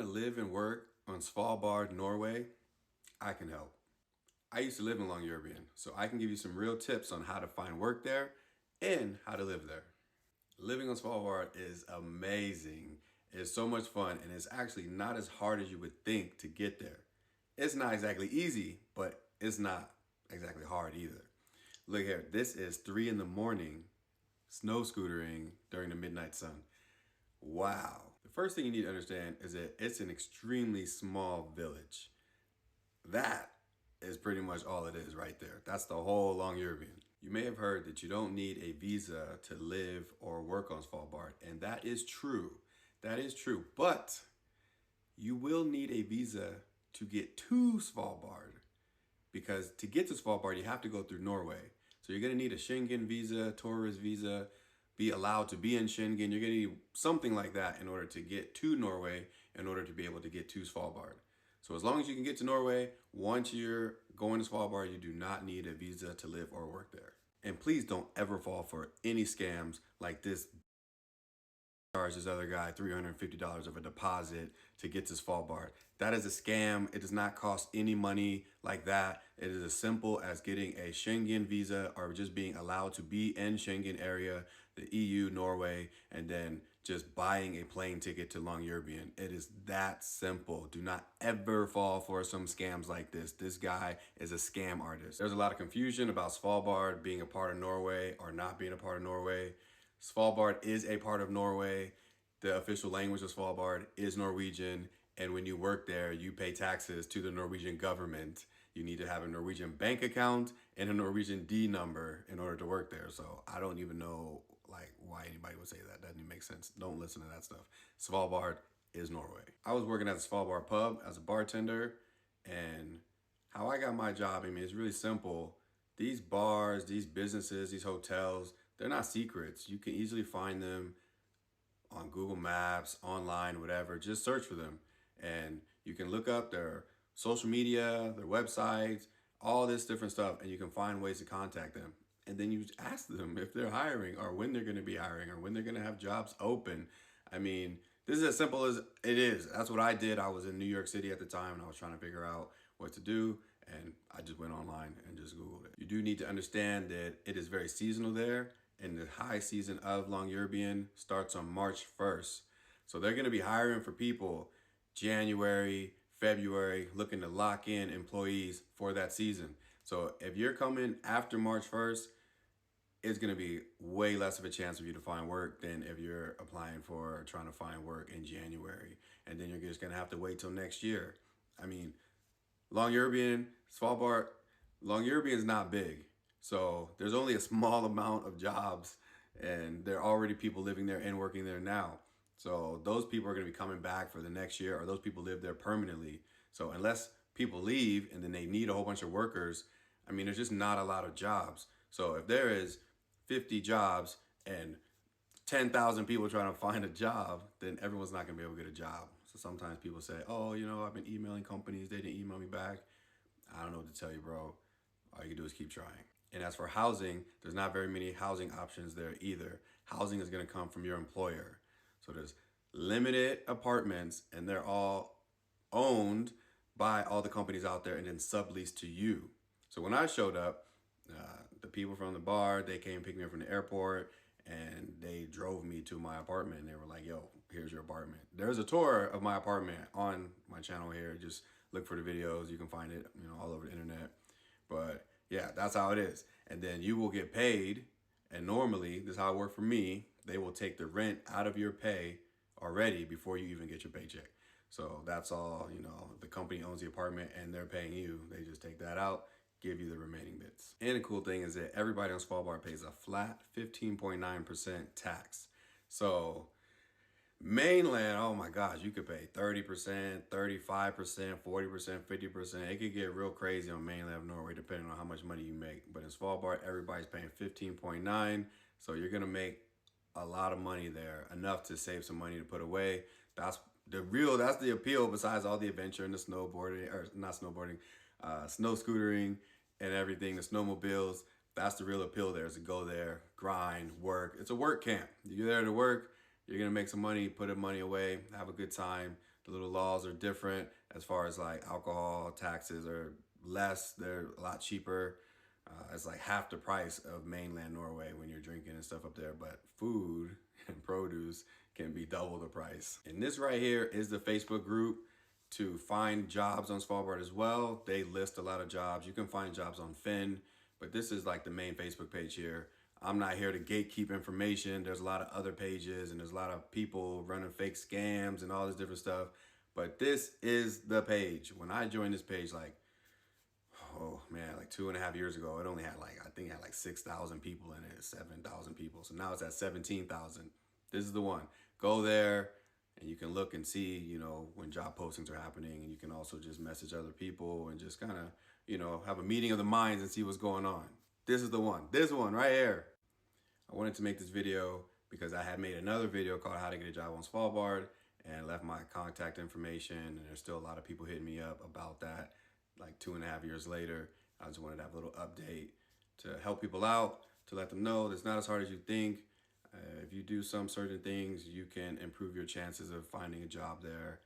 live and work on Svalbard, Norway, I can help. I used to live in Longyearbyen, so I can give you some real tips on how to find work there and how to live there. Living on Svalbard is amazing. It's so much fun, and it's actually not as hard as you would think to get there. It's not exactly easy, but it's not exactly hard either. Look here, this is 3 in the morning, snow scootering during the midnight sun. Wow. The first thing you need to understand is that it's an extremely small village. That is pretty much all it is right there. That's the whole Longyearbyen. You may have heard that you don't need a visa to live or work on Svalbard, and that is true. That is true, but you will need a visa to get to Svalbard, because to get to Svalbard, you have to go through Norway. So you're gonna need a Schengen visa, tourist visa, be allowed to be in Schengen. You're gonna need something like that in order to get to Norway, in order to be able to get to Svalbard. So as long as you can get to Norway, once you're going to Svalbard, you do not need a visa to live or work there. And please don't ever fall for any scams like this. Charge this other guy $350 of a deposit to get to Svalbard. That is a scam. It does not cost any money like that. It is as simple as getting a Schengen visa or just being allowed to be in Schengen area, the EU, Norway, and then just buying a plane ticket to Longyearbyen. It is that simple. Do not ever fall for some scams like this. This guy is a scam artist. There's a lot of confusion about Svalbard being a part of Norway or not being a part of Norway. Svalbard is a part of Norway. The official language of Svalbard is Norwegian. And when you work there, you pay taxes to the Norwegian government. You need to have a Norwegian bank account and a Norwegian D number in order to work there. So I don't even know why anybody would say that. That doesn't make sense. Don't listen to that stuff. Svalbard is Norway. I was working at the Svalbard pub as a bartender, and how I got my job, I mean, it's really simple. These bars, these businesses, these hotels, they're not secrets. You can easily find them on Google Maps, online, whatever. Just search for them. And you can look up their social media, their websites, all this different stuff, and you can find ways to contact them. And then you ask them if they're hiring or when they're going to be hiring or when they're going to have jobs open. I mean, this is as simple as it is. That's what I did. I was in New York City at the time, and I was trying to figure out what to do. And I just went online and just Googled it. You do need to understand that it is very seasonal there. And the high season of Longyearbyen starts on March 1st. So they're going to be hiring for people January, February, looking to lock in employees for that season. So if you're coming after March 1st, it's going to be way less of a chance for you to find work than if you're applying for trying to find work in January. And then you're just going to have to wait till next year. I mean, Longyearbyen, Svalbard, Longyearbyen is not big. So there's only a small amount of jobs, and there are already people living there and working there now. So those people are going to be coming back for the next year, or those people live there permanently. So unless people leave and then they need a whole bunch of workers, I mean, there's just not a lot of jobs. So if there is 50 jobs and 10,000 people trying to find a job, then everyone's not going to be able to get a job. So sometimes people say, oh, you know, I've been emailing companies. They didn't email me back. I don't know what to tell you, bro. All you can do is keep trying. And as for housing, there's not very many housing options there either. Housing is going to come from your employer. So there's limited apartments, and they're all owned by all the companies out there and then subleased to you. So when I showed up, the people from the bar, they came and picked me up from the airport, and they drove me to my apartment. And they were like, yo, here's your apartment. There's a tour of my apartment on my channel here. Just look for the videos. You can find it, you know, all over the internet. But yeah, that's how it is. And then you will get paid. And normally, this is how it worked for me. They will take the rent out of your pay already before you even get your paycheck. So that's all, you know, the company owns the apartment and they're paying you. They just take that out, give you the remaining bits. And the cool thing is that everybody on Svalbard pays a flat 15.9% tax. So mainland, oh my gosh, you could pay 30%, 35%, 40%, 50%. It could get real crazy on mainland of Norway depending on how much money you make. But in Svalbard, everybody's paying 15.9. So you're gonna make a lot of money there, enough to save some money to put away. That's the appeal, besides all the adventure and the snowboarding, or not snowboarding, snow scootering and everything, the snowmobiles. That's the real appeal there, is to go there, grind, work. It's a work camp. You're there to work, you're gonna make some money, put the money away, have a good time. The little laws are different as far as like alcohol taxes are less. They're a lot cheaper. It's like half the price of mainland Norway when you're drinking and stuff up there. But food and produce can be double the price. And this right here is the Facebook group to find jobs on Svalbard as well. They list a lot of jobs. You can find jobs on Finn, but this is like the main Facebook page here. I'm not here to gatekeep information. There's a lot of other pages and there's a lot of people running fake scams and all this different stuff. But this is the page. When I joined this page, like, oh man, like 2.5 years ago, it only had like, I think it had like 6,000 people in it, 7,000 people. So now it's at 17,000. This is the one. Go there and you can look and see, you know, when job postings are happening, and you can also just message other people and just kind of, you know, have a meeting of the minds and see what's going on. This is the one. This one right here. I wanted to make this video because I had made another video called How to Get a Job on Svalbard and left my contact information, and there's still a lot of people hitting me up about that like 2.5 years later. I just wanted to have a little update to help people out, to let them know it's not as hard as you think. If you do some certain things, you can improve your chances of finding a job there.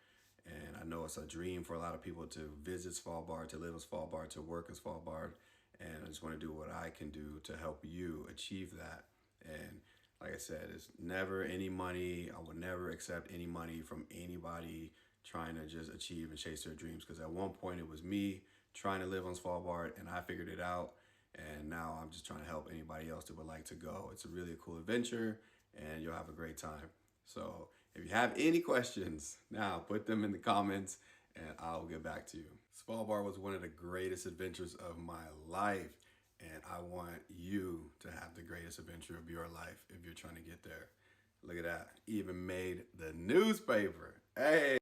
And I know it's a dream for a lot of people to visit Svalbard, to live in Svalbard, to work in Svalbard. And I just want to do what I can do to help you achieve that. And like I said, it's never any money. I would never accept any money from anybody trying to just achieve and chase their dreams. Because at one point it was me trying to live on Svalbard and I figured it out. And now I'm just trying to help anybody else that would like to go. It's a really cool adventure and you'll have a great time. So if you have any questions, now put them in the comments and I'll get back to you. Svalbard was one of the greatest adventures of my life. And I want you to have the greatest adventure of your life if you're trying to get there. Look at that. Even made the newspaper. Hey.